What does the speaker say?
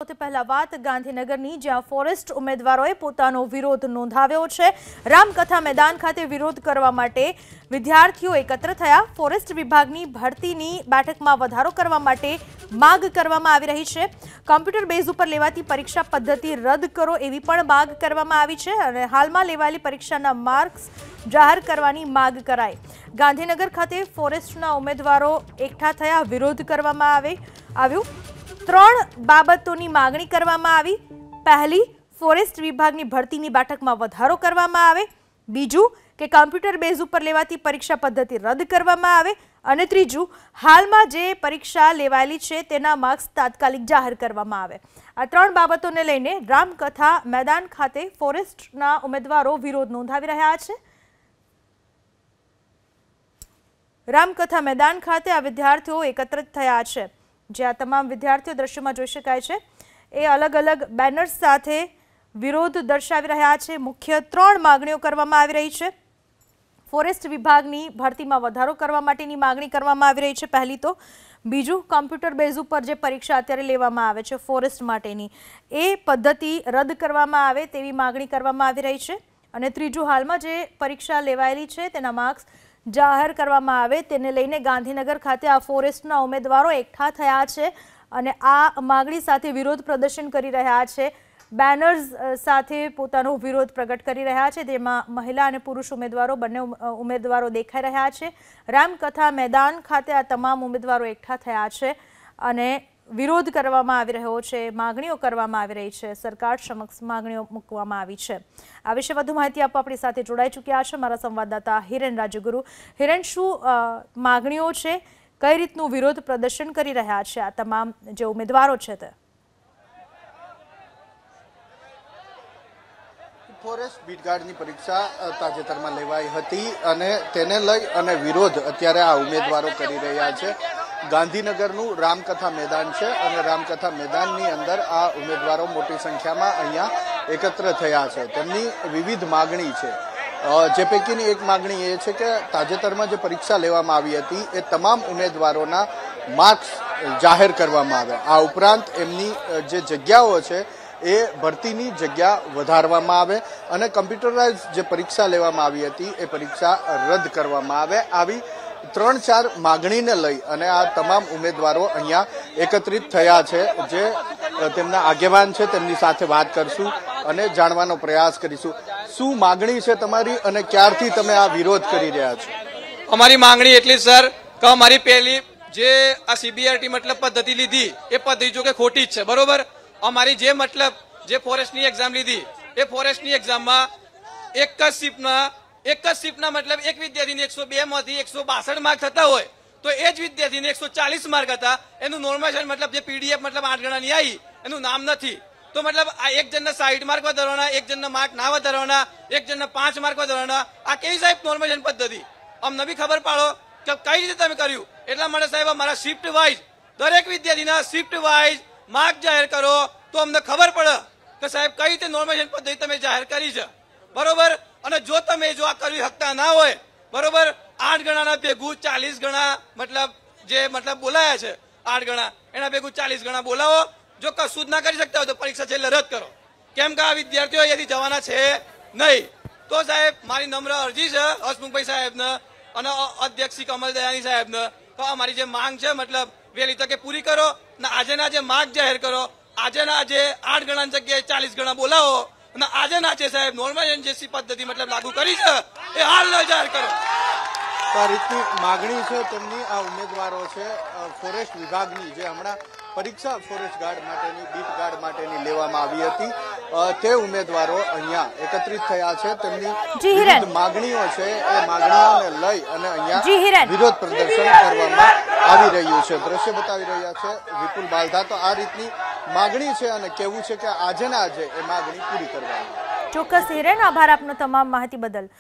સૌથી પહેલા વાત ગાંધીનગરની, જ્યાં ફોરેસ્ટ ઉમેદવારોએ પોતાનો વિરોધ નોંધાવ્યો છે। રામકથા મેદાન ખાતે વિરોધ કરવા માટે વિદ્યાર્થીઓ એકત્ર થયા। ફોરેસ્ટ વિભાગની ભરતીની બેઠકમાં વધારો કરવા માટે માંગ કરવામાં આવી રહી છે। કોમ્પ્યુટર બેઝ ઉપર લેવાતી પરીક્ષા પદ્ધતિ રદ કરો એવી પણ માંગ કરવામાં આવી છે અને હાલમાં લેવાયેલી પરીક્ષાના માર્ક્સ જાહેર કરવાની માંગ કરાઈ। ગાંધીનગર ખાતે ફોરેસ્ટના ઉમેદવારો એકઠા થયા, વિરોધ કરવામાં આવ્યો। ત્રણ બાબતોની માંગણી કરવામાં આવી। પહેલી, ફોરેસ્ટ વિભાગની ભરતીની બેઠકમાં વધારો કરવામાં આવે। બીજું કે કોમ્પ્યુટર બેઝ ઉપર લેવાતી પરીક્ષા પદ્ધતિ રદ કરવામાં આવે અને ત્રીજું, હાલમાં જે પરીક્ષા લેવાયેલી છે તેના માર્ક્સ તાત્કાલિક જાહેર કરવામાં આવે। આ ત્રણ બાબતોને લઈને રામકથા મેદાન ખાતે ફોરેસ્ટના ઉમેદવારો વિરોધ નોંધાવી રહ્યા છે। રામકથા મેદાન ખાતે આ વિદ્યાર્થીઓ એકત્રિત થયા છે, જે આ તમામ વિદ્યાર્થીઓ દ્રશ્યમાં જોઈ શકાય છે। એ અલગ અલગ બેનર્સ સાથે વિરોધ દર્શાવી રહ્યા છે। મુખ્ય ત્રણ માંગણીઓ કરવામાં આવી રહી છે। ફોરેસ્ટ વિભાગની ભરતીમાં વધારો કરવા માટેની માંગણી કરવામાં આવી રહી છે પહેલી તો। બીજું, કોમ્પ્યુટર બેઝ ઉપર જે પરીક્ષા અત્યારે લેવામાં આવે છે ફોરેસ્ટ માટેની, એ પદ્ધતિ રદ કરવામાં આવે તેવી માંગણી કરવામાં આવી રહી છે અને ત્રીજું, હાલમાં જે પરીક્ષા લેવાયેલી છે તેના માર્ક્સ જાહેર કરવામાં આવે તેને લઈને ગાંધીનગર ખાતે આ ફોરેસ્ટના ઉમેદવારો એકઠા થયા છે અને આ માંગણી સાથે વિરોધ પ્રદર્શન કરી રહ્યા છે। બેનર્સ સાથે પોતાનો વિરોધ પ્રગટ કરી રહ્યા છે, જેમાં મહિલા અને પુરુષ ઉમેદવારો બંને ઉમેદવારો દેખાઈ રહ્યા છે। રામકથા મેદાન ખાતે આ તમામ ઉમેદવારો એકઠા થયા છે અને વિરોધ કરવામાં આવી રહ્યો છે, માંગણીઓ કરવામાં આવી રહી છે, સરકાર સમક્ષ માંગણીઓ મૂકવામાં આવી છે। આ વિશે વધુ માહિતી આપવા આપણી સાથે જોડાઈ ચૂક્યા છે મારા સંવાદદાતા હિરેન રાજગુરુ। હિરેન, શું માંગણીઓ છે, કઈ રીતનું વિરોધ પ્રદર્શન કરી રહ્યા છે આ તમામ જે ઉમેદવારો છે તે? ફોરેસ્ટ બીટગાર્ડની પરીક્ષા તાજેતરમાં લેવાઈ હતી અને તેને લઈ અને વિરોધ અત્યારે આ ઉમેદવારો કરી રહ્યા છે। ગાંધીનગરનું રામકથા મેદાન છે અને રામકથા મેદાનની અંદર આ ઉમેદવારો મોટી સંખ્યામાં અહીંયા એકત્ર થયા છે। તેમની વિવિધ માંગણી છે, જે પૈકીની એક માંગણી એ છે કે તાજેતરમાં જે પરીક્ષા લેવામાં આવી હતી એ તમામ ઉમેદવારોના માર્ક્સ જાહેર કરવામાં આવે। આ ઉપરાંત એમની જે જગ્યાઓ છે એ ભરતીની જગ્યા વધારવામાં આવે અને કમ્પ્યુટરાઇઝ જે પરીક્ષા લેવામાં આવી હતી એ પરીક્ષા રદ કરવામાં આવે। આવી 3-4 માંગણીને લઈ અને આ તમામ ઉમેદવારો અહીંયા એકત્રિત થયા છે। જે તેમના આગેવાન છે તેમની સાથે વાત કરશું અને જાણવાનો પ્રયાસ કરીશું। શું માંગણી છે તમારી અને ક્યારથી તમે આ વિરોધ કરી રહ્યા છો? અમારી માંગણી એટલી સર કે અમારી પહેલી જે આ સીબીઆરટી મતલબ પદ્ધતિ લીધી એ પદ્ધતિ જો કે ખોટી જ છે, બરોબર। અમારી જે મતલબ જે ફોરેસ્ટની એક્ઝામ લીધી એ ફોરેસ્ટની એક્ઝામમાં એક જ શિફ્ટના મતલબ એક વિદ્યાર્થીને 102 માંથી 162 માર્ક થતા હોય તો એ જ વિદ્યાર્થીને 140 માર્ક હતા। એનું નોર્મલાઇઝેશન મતલબ જે પીડીએફ મતલબ 8 ગણાની આવી એનું નામ નથી, તો મતલબ આ એક જણના 60 માર્ક વધારવાના, એક જણના માર્ક ના વધારવાના, એક જણના 5 માર્ક વધારવાના, આ કેવી સાહેબ નોર્મલાઇઝેશન પદ્ધતિ? અમને બી ખબર પાડો કે કઈ રીતે તમે કર્યું। એટલા માટે સાહેબ અમારા શિફ્ટ વાઇઝ દરેક વિદ્યાર્થીના શિફ્ટ વાઇઝ માર્ક જાહેર કરો તો અમને ખબર પડે કે સાહેબ કઈ રીતે નોર્મલાઇઝેશન પદ્ધતિ તમે જાહેર કરી છે, બરોબર। અને જો તમે જો આ કરી શકતા ના હોય, બરોબર, 8 ગણાના ભેગું 40 ગણા મતલબ જે મતલબ બોલાયા છે 8 ગણા એના ભેગું 40 ગણા બોલાવો। જો કશું જ ના કરી શકતા હોય તો પરીક્ષા છેલ્લે રદ કરો, કેમ કે આ વિદ્યાર્થીઓ અહીંયાથી જવાના છે નહીં। તો સાહેબ મારી નમ્ર અરજી છે હસમુખભાઈ સાહેબને અને અધ્યક્ષ શ્રી કમલ દયાની સાહેબને, તો અમારી જે માંગ છે મતલબ વહેલી તકે પૂરી કરો ને આજેના જે માર્ક જાહેર કરો। આજેના જે 8 ગણાની જગ્યાએ 40 ગણા બોલાવો અને આજે ના છે સાહેબ નોર્મલાઇઝેશન જે પદ્ધતિ મતલબ લાગુ કરી છે એ હાલ ન જાહેર કરો। આ રીતની માંગણી છે તેમની। આ ઉમેદવારો છે ફોરેસ્ટ વિભાગની જે હમણાં પરીક્ષા ફોરેસ્ટ ગાર્ડ માટેની બીટ ગાર્ડ માટેની લેવામાં આવી હતી તે ઉમેદવારો અહીંયા એકત્રિત થયા છે। તેમની વિવિધ માંગણીઓ છે એ માંગણીઓને લઈ અને અહીંયા વિરોધ પ્રદર્શન કરવામાં આવી રહ્યું છે। દ્રશ્ય બતાવી રહ્યા છે વિપુલ બાલધા। તો આ રીતની માંગણી છે અને કેવું છે કે આજે ને આજે એ માંગણી પૂરી કરવામાં આવે। ચોક્કસ હિરેન, આભાર આપનો તમામ માહિતી બદલ।